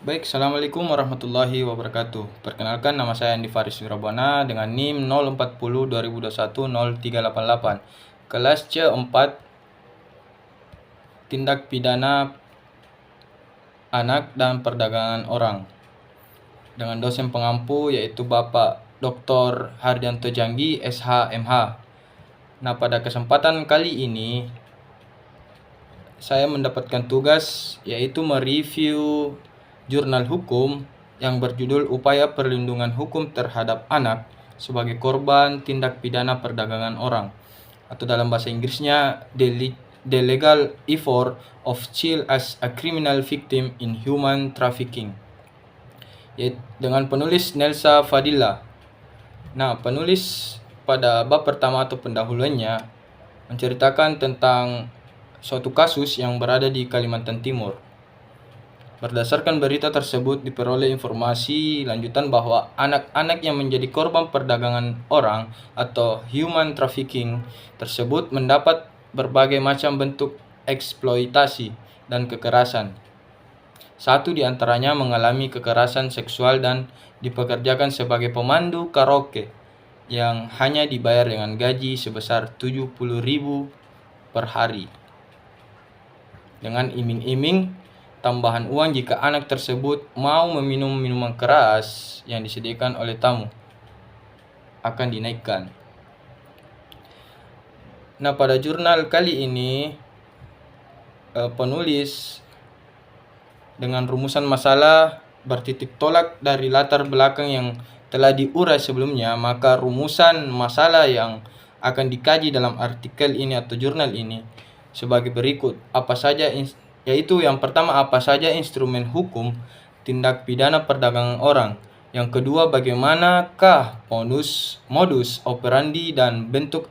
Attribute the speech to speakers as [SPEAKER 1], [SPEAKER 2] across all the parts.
[SPEAKER 1] Baik, Assalamualaikum warahmatullahi wabarakatuh. Perkenalkan, nama saya Andi Faris Wirabwana dengan NIM 040 2021 0388. Kelas C4, Tindak Pidana Anak dan Perdagangan Orang. Dengan dosen pengampu yaitu Bapak Dr. Hardianto Janggi, SH.MH. Nah, pada kesempatan kali ini saya mendapatkan tugas yaitu mereview jurnal hukum yang berjudul Upaya Perlindungan Hukum Terhadap Anak sebagai Korban Tindak Pidana Perdagangan Orang, atau dalam bahasa Inggrisnya The Legal Effort of Child as a Criminal Victim in Human Trafficking, dengan penulis Nelsa Fadila. Nah, penulis pada bab pertama atau pendahuluannya menceritakan tentang suatu kasus yang berada di Kalimantan Timur. Berdasarkan berita tersebut diperoleh informasi lanjutan bahwa anak-anak yang menjadi korban perdagangan orang atau human trafficking tersebut mendapat berbagai macam bentuk eksploitasi dan kekerasan. Satu di antaranya mengalami kekerasan seksual dan dipekerjakan sebagai pemandu karaoke yang hanya dibayar dengan gaji sebesar 70.000 per hari, dengan iming-iming tambahan uang jika anak tersebut mau meminum minuman keras yang disediakan oleh tamu akan dinaikkan. Nah, pada jurnal kali ini penulis dengan rumusan masalah bertitik tolak dari latar belakang yang telah diurai sebelumnya, maka rumusan masalah yang akan dikaji dalam artikel ini atau jurnal ini sebagai berikut. Yaitu yang pertama, apa saja instrumen hukum tindak pidana perdagangan orang. Yang kedua, bagaimanakah modus operandi dan bentuk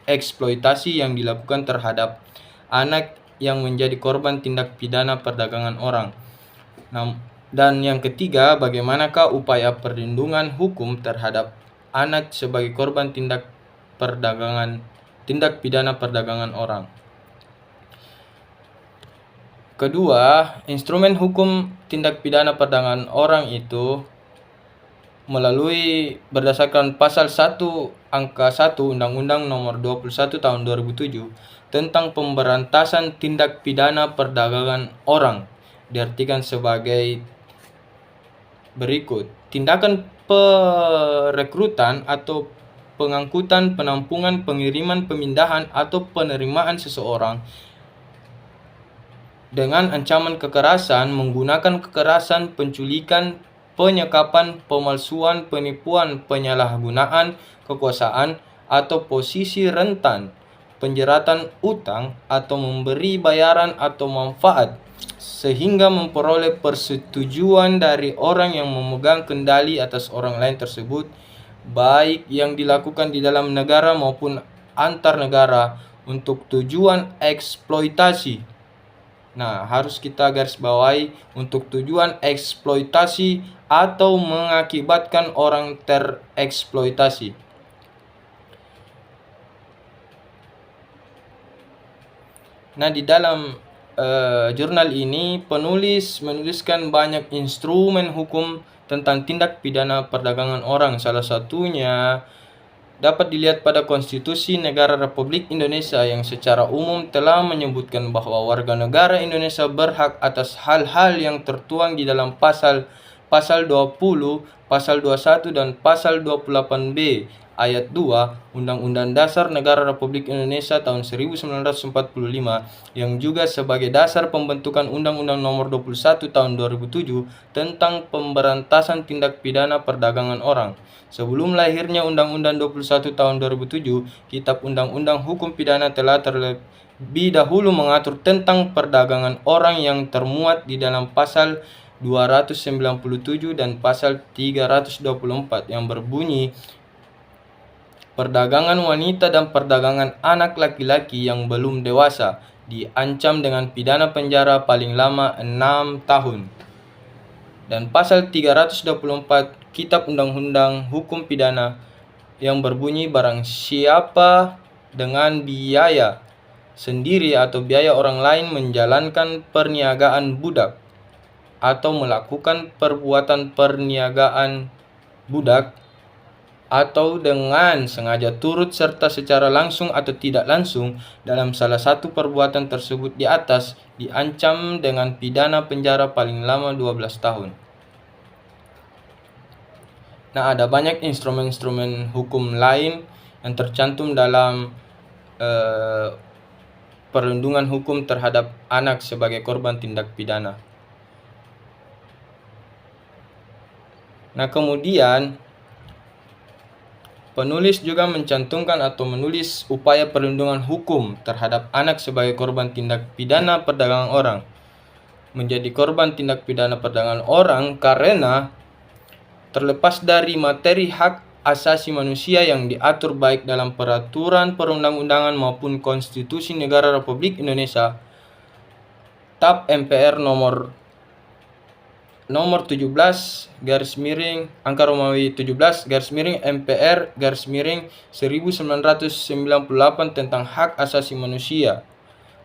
[SPEAKER 1] eksploitasi yang dilakukan terhadap anak yang menjadi korban tindak pidana perdagangan orang. Dan yang ketiga, bagaimanakah upaya perlindungan hukum terhadap anak sebagai korban tindak pidana perdagangan orang. Kedua, instrumen hukum tindak pidana perdagangan orang itu melalui berdasarkan pasal 1 angka 1 Undang-Undang Nomor 21 Tahun 2007 tentang pemberantasan tindak pidana perdagangan orang, diartikan sebagai berikut: tindakan perekrutan atau pengangkutan, penampungan, pengiriman, pemindahan atau penerimaan seseorang dengan ancaman kekerasan, menggunakan kekerasan, penculikan, penyekapan, pemalsuan, penipuan, penyalahgunaan kekuasaan atau posisi rentan, penjeratan utang atau memberi bayaran atau manfaat sehingga memperoleh persetujuan dari orang yang memegang kendali atas orang lain tersebut, baik yang dilakukan di dalam negara maupun antar negara untuk tujuan eksploitasi. Nah, harus kita garis bawahi, untuk tujuan eksploitasi atau mengakibatkan orang tereksploitasi. Nah, di dalam jurnal ini penulis menuliskan banyak instrumen hukum tentang tindak pidana perdagangan orang. Salah satunya dapat dilihat pada Konstitusi Negara Republik Indonesia yang secara umum telah menyebutkan bahwa warga negara Indonesia berhak atas hal-hal yang tertuang di dalam pasal 20, pasal 21 dan pasal 28B ayat 2 Undang-Undang Dasar Negara Republik Indonesia tahun 1945 yang juga sebagai dasar pembentukan Undang-Undang Nomor 21 tahun 2007 tentang pemberantasan tindak pidana perdagangan orang. Sebelum lahirnya Undang-Undang 21 tahun 2007, Kitab Undang-Undang Hukum Pidana telah terlebih dahulu mengatur tentang perdagangan orang yang termuat di dalam pasal 297 dan pasal 324 yang berbunyi, perdagangan wanita dan perdagangan anak laki-laki yang belum dewasa diancam dengan pidana penjara paling lama 6 tahun. Dan pasal 324 Kitab Undang-Undang Hukum Pidana yang berbunyi, barang siapa dengan biaya sendiri atau biaya orang lain menjalankan perniagaan budak atau melakukan perbuatan perniagaan budak, atau dengan sengaja turut serta secara langsung atau tidak langsung dalam salah satu perbuatan tersebut di atas, diancam dengan pidana penjara paling lama 12 tahun. Nah, ada banyak instrumen-instrumen hukum lain yang tercantum dalam perlindungan hukum terhadap anak sebagai korban tindak pidana. Nah, kemudian penulis juga mencantumkan atau menulis upaya perlindungan hukum terhadap anak sebagai korban tindak pidana perdagangan orang. Menjadi korban tindak pidana perdagangan orang karena terlepas dari materi hak asasi manusia yang diatur baik dalam peraturan perundang-undangan maupun Konstitusi Negara Republik Indonesia, TAP MPR nomor 17 garis miring angka Romawi 17 garis miring MPR garis miring 1998 tentang hak asasi manusia,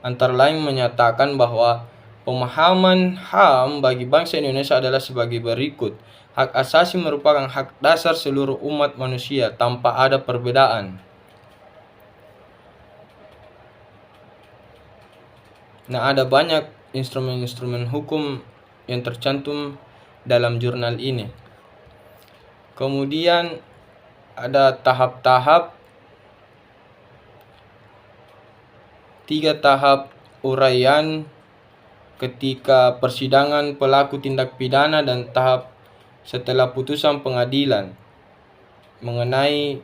[SPEAKER 1] antara lain menyatakan bahwa pemahaman HAM bagi bangsa Indonesia adalah sebagai berikut. Hak asasi merupakan hak dasar seluruh umat manusia tanpa ada perbedaan. Nah, ada banyak instrumen-instrumen hukum yang tercantum dalam jurnal ini. Kemudian ada tahap-tahap, 3 tahap uraian ketika persidangan pelaku tindak pidana dan tahap setelah putusan pengadilan mengenai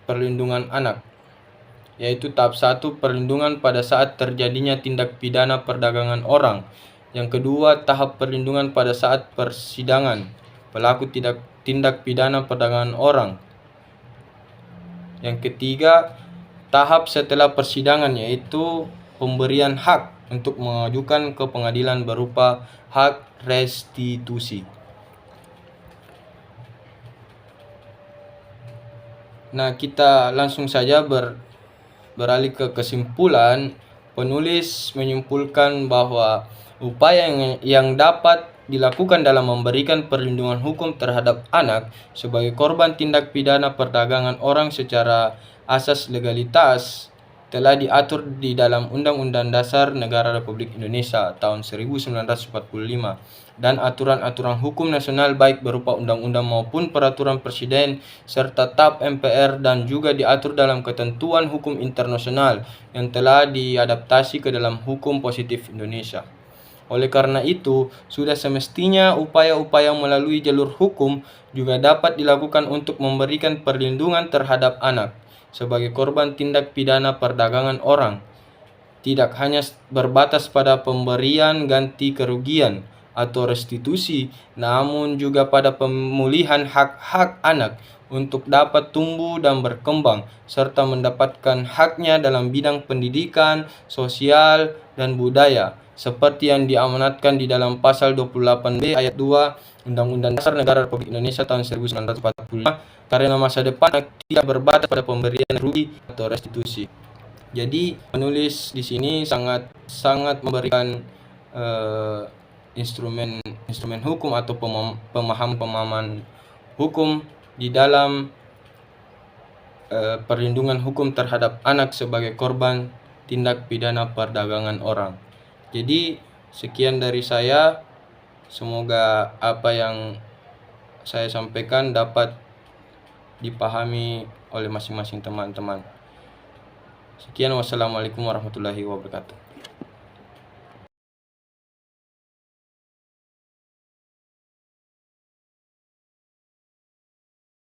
[SPEAKER 1] perlindungan anak, yaitu tahap 1 perlindungan pada saat terjadinya tindak pidana perdagangan orang. Yang kedua, tahap perlindungan pada saat persidangan pelaku tindak pidana perdagangan orang. Yang ketiga, tahap setelah persidangan, yaitu pemberian hak untuk mengajukan ke pengadilan berupa hak restitusi. Nah, kita langsung saja beralih ke kesimpulan. Penulis menyimpulkan bahwa upaya yang dapat dilakukan dalam memberikan perlindungan hukum terhadap anak sebagai korban tindak pidana perdagangan orang secara asas legalitas telah diatur di dalam Undang-Undang Dasar Negara Republik Indonesia tahun 1945 dan aturan-aturan hukum nasional baik berupa undang-undang maupun peraturan presiden serta TAP MPR, dan juga diatur dalam ketentuan hukum internasional yang telah diadaptasi ke dalam hukum positif Indonesia. Oleh karena itu, sudah semestinya upaya-upaya melalui jalur hukum juga dapat dilakukan untuk memberikan perlindungan terhadap anak sebagai korban tindak pidana perdagangan orang, tidak hanya berbatas pada pemberian ganti kerugian atau restitusi, namun juga pada pemulihan hak-hak anak untuk dapat tumbuh dan berkembang serta mendapatkan haknya dalam bidang pendidikan, sosial, dan budaya seperti yang diamanatkan di dalam pasal 28B ayat 2 Undang-Undang Dasar Negara Republik Indonesia tahun 1945, karena masa depan tidak berbatas pada pemberian rugi atau restitusi. Jadi penulis di sini sangat memberikan instrumen hukum atau pemahaman hukum di dalam perlindungan hukum terhadap anak sebagai korban tindak pidana perdagangan orang. Jadi sekian dari saya, semoga apa yang saya sampaikan dapat dipahami oleh masing-masing teman-teman. Sekian, wassalamualaikum warahmatullahi wabarakatuh.